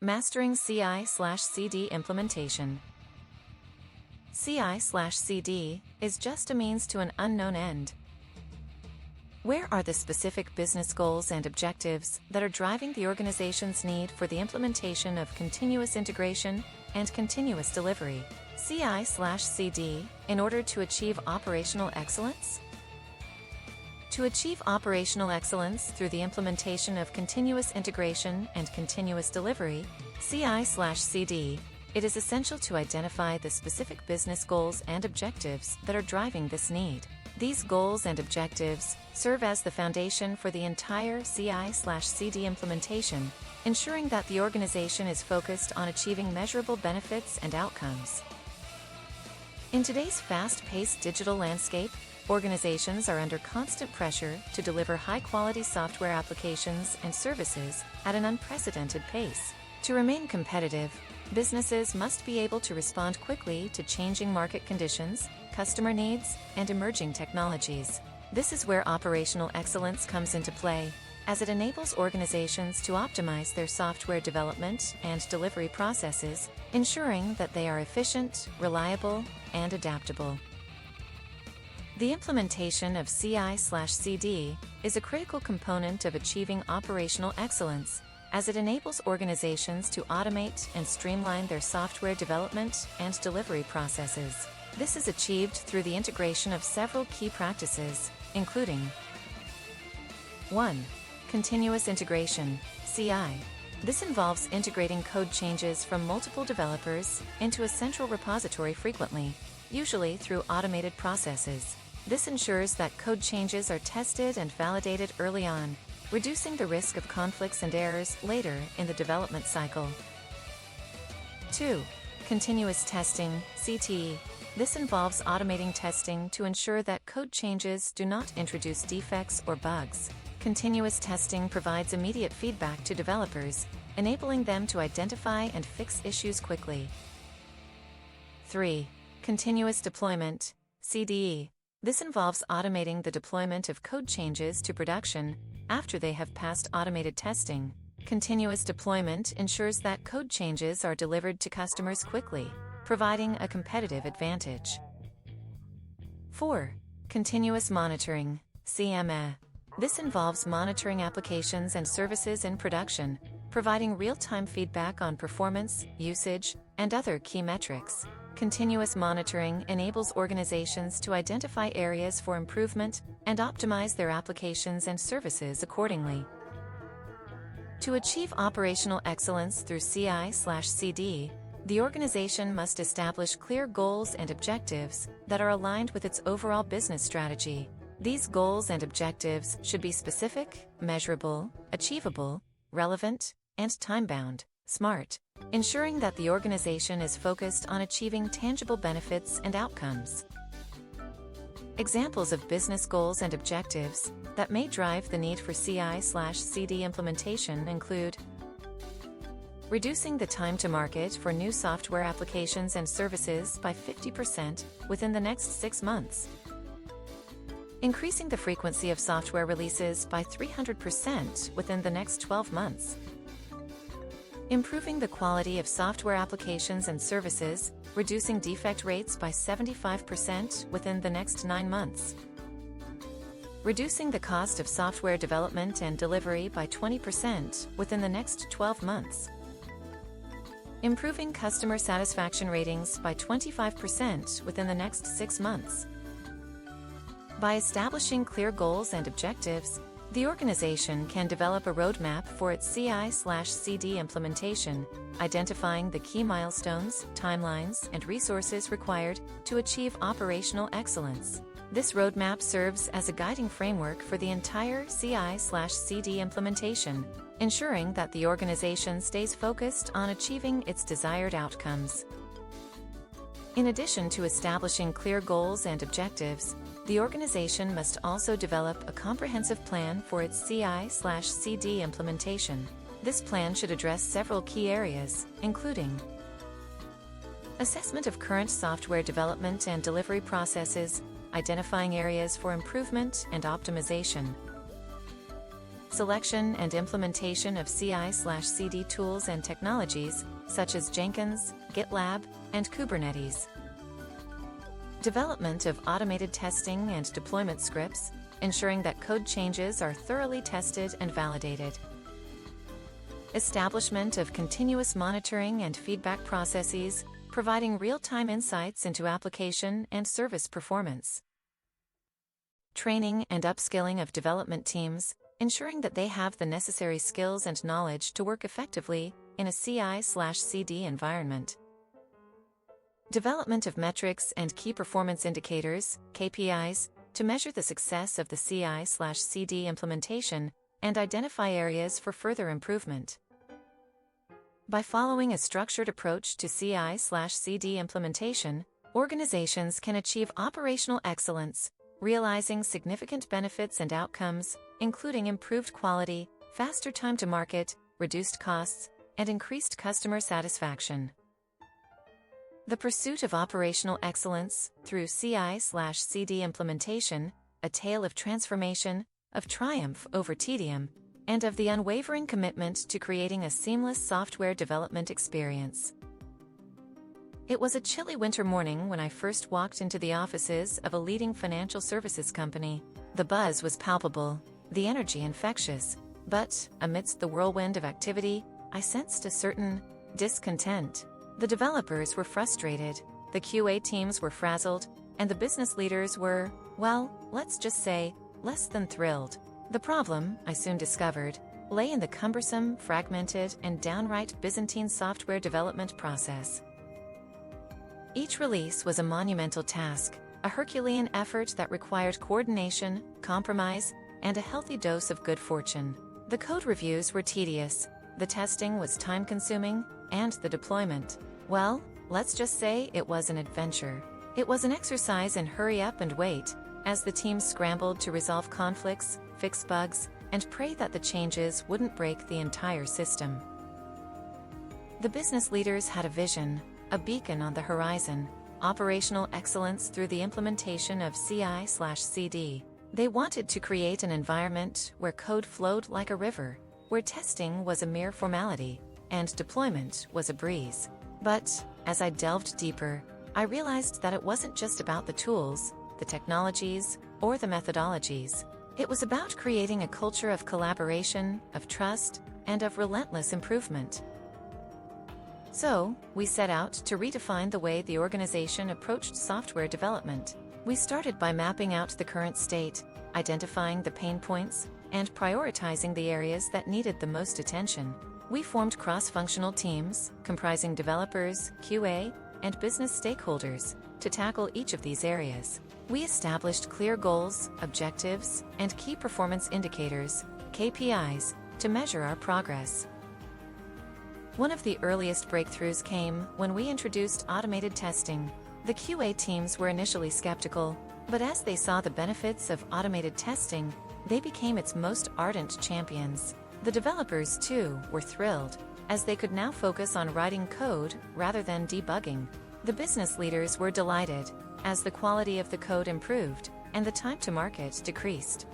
Mastering CI/CD implementation. CI/CD is just a means to an unknown end. Where are the specific business goals and objectives that are driving the organization's need for the implementation of continuous integration and continuous delivery? CI/CD, in order to achieve operational excellence? To achieve operational excellence through the implementation of continuous integration and continuous delivery, CI/CD, it is essential to identify the specific business goals and objectives that are driving this need. These goals and objectives serve as the foundation for the entire CI/CD implementation, ensuring that the organization is focused on achieving measurable benefits and outcomes. In today's fast-paced digital landscape, organizations are under constant pressure to deliver high-quality software applications and services at an unprecedented pace. To remain competitive, businesses must be able to respond quickly to changing market conditions, customer needs, and emerging technologies. This is where operational excellence comes into play, as it enables organizations to optimize their software development and delivery processes, ensuring that they are efficient, reliable, and adaptable. The implementation of CI/CD is a critical component of achieving operational excellence, as it enables organizations to automate and streamline their software development and delivery processes. This is achieved through the integration of several key practices, including 1. Continuous integration, CI. This involves integrating code changes from multiple developers into a central repository frequently, usually through automated processes. This ensures that code changes are tested and validated early on, reducing the risk of conflicts and errors later in the development cycle. 2. Continuous testing, CTE. This involves automating testing to ensure that code changes do not introduce defects or bugs. Continuous testing provides immediate feedback to developers, enabling them to identify and fix issues quickly. 3. Continuous deployment, CDE. This involves automating the deployment of code changes to production after they have passed automated testing. Continuous deployment ensures that code changes are delivered to customers quickly, providing a competitive advantage. 4. Continuous monitoring, CMA. This involves monitoring applications and services in production, providing real-time feedback on performance, usage, and other key metrics. Continuous monitoring enables organizations to identify areas for improvement and optimize their applications and services accordingly. To achieve operational excellence through CI/CD, the organization must establish clear goals and objectives that are aligned with its overall business strategy. These goals and objectives should be specific, measurable, achievable, relevant, and time-bound, SMART, ensuring that the organization is focused on achieving tangible benefits and outcomes. Examples of business goals and objectives that may drive the need for CI/CD implementation include reducing the time to market for new software applications and services by 50% within the next 6 months, increasing the frequency of software releases by 300% within the next 12 months, improving the quality of software applications and services, reducing defect rates by 75% within the next 9 months, reducing the cost of software development and delivery by 20% within the next 12 months, improving customer satisfaction ratings by 25% within the next 6 months. By establishing clear goals and objectives, the organization can develop a roadmap for its CI/CD implementation, identifying the key milestones, timelines, and resources required to achieve operational excellence. This roadmap serves as a guiding framework for the entire CI/CD implementation, ensuring that the organization stays focused on achieving its desired outcomes. In addition to establishing clear goals and objectives, the organization must also develop a comprehensive plan for its CI/CD implementation. This plan should address several key areas, including assessment of current software development and delivery processes, identifying areas for improvement and optimization, selection and implementation of CI/CD tools and technologies, such as Jenkins, GitLab, and Kubernetes. Development of automated testing and deployment scripts, ensuring that code changes are thoroughly tested and validated. Establishment of continuous monitoring and feedback processes, providing real-time insights into application and service performance. Training and upskilling of development teams, ensuring that they have the necessary skills and knowledge to work effectively in a CI/CD environment. Development of metrics and key performance indicators, KPIs, to measure the success of the CI/CD implementation and identify areas for further improvement. By following a structured approach to CI/CD implementation, organizations can achieve operational excellence, realizing significant benefits and outcomes, including improved quality, faster time to market, reduced costs, and increased customer satisfaction. The pursuit of operational excellence through CI/CD implementation, a tale of transformation, of triumph over tedium, and of the unwavering commitment to creating a seamless software development experience. It was a chilly winter morning when I first walked into the offices of a leading financial services company. The buzz was palpable, the energy infectious, but, amidst the whirlwind of activity, I sensed a certain discontent. The developers were frustrated, the QA teams were frazzled, and the business leaders were, well, let's just say, less than thrilled. The problem, I soon discovered, lay in the cumbersome, fragmented, and downright Byzantine software development process. Each release was a monumental task, a Herculean effort that required coordination, compromise, and a healthy dose of good fortune. The code reviews were tedious, the testing was time-consuming, and the deployment, well, let's just say it was an adventure. It was an exercise in hurry up and wait, as the teams scrambled to resolve conflicts, fix bugs, and pray that the changes wouldn't break the entire system. The business leaders had a vision, a beacon on the horizon, operational excellence through the implementation of CI/CD. They wanted to create an environment where code flowed like a river, where testing was a mere formality, and deployment was a breeze. But, as I delved deeper, I realized that it wasn't just about the tools, the technologies, or the methodologies. It was about creating a culture of collaboration, of trust, and of relentless improvement. So, we set out to redefine the way the organization approached software development. We started by mapping out the current state, identifying the pain points, and prioritizing the areas that needed the most attention. We formed cross-functional teams, comprising developers, QA, and business stakeholders, to tackle each of these areas. We established clear goals, objectives, and key performance indicators, KPIs, to measure our progress. One of the earliest breakthroughs came when we introduced automated testing. The QA teams were initially skeptical, but as they saw the benefits of automated testing, they became its most ardent champions. The developers, too, were thrilled, as they could now focus on writing code rather than debugging. The business leaders were delighted, as the quality of the code improved and the time to market decreased.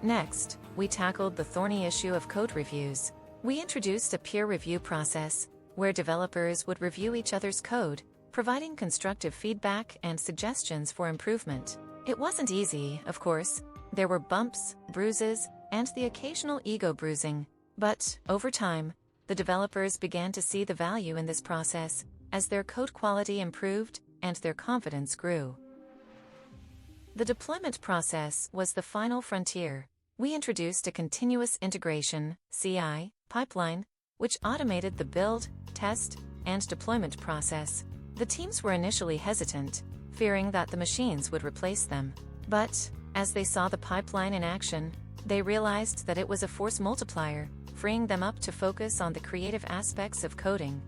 Next, we tackled the thorny issue of code reviews. We introduced a peer review process, where developers would review each other's code, providing constructive feedback and suggestions for improvement. It wasn't easy, of course. There were bumps, bruises, and the occasional ego bruising. But, over time, the developers began to see the value in this process, as their code quality improved and their confidence grew. The deployment process was the final frontier. We introduced a continuous integration, CI, pipeline, which automated the build, test, and deployment process. The teams were initially hesitant, fearing that the machines would replace them. But, as they saw the pipeline in action, they realized that it was a force multiplier, freeing them up to focus on the creative aspects of coding.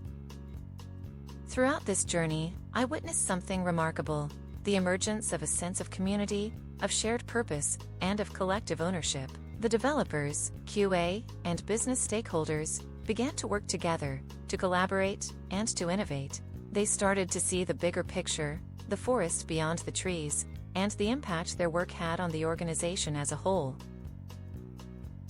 Throughout this journey, I witnessed something remarkable: the emergence of a sense of community, of shared purpose, and of collective ownership. The developers, QA, and business stakeholders began to work together, to collaborate, and to innovate. They started to see the bigger picture, the forest beyond the trees, and the impact their work had on the organization as a whole.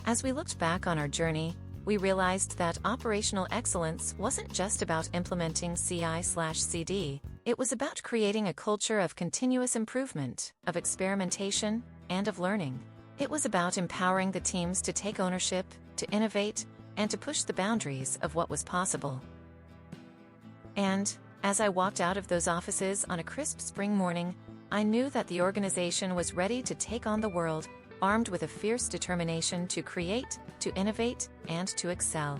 As we looked back on our journey, we realized that operational excellence wasn't just about implementing CI/CD, it was about creating a culture of continuous improvement, of experimentation, and of learning. It was about empowering the teams to take ownership, to innovate, and to push the boundaries of what was possible. And, as I walked out of those offices on a crisp spring morning, I knew that the organization was ready to take on the world, armed with a fierce determination to create, to innovate, and to excel.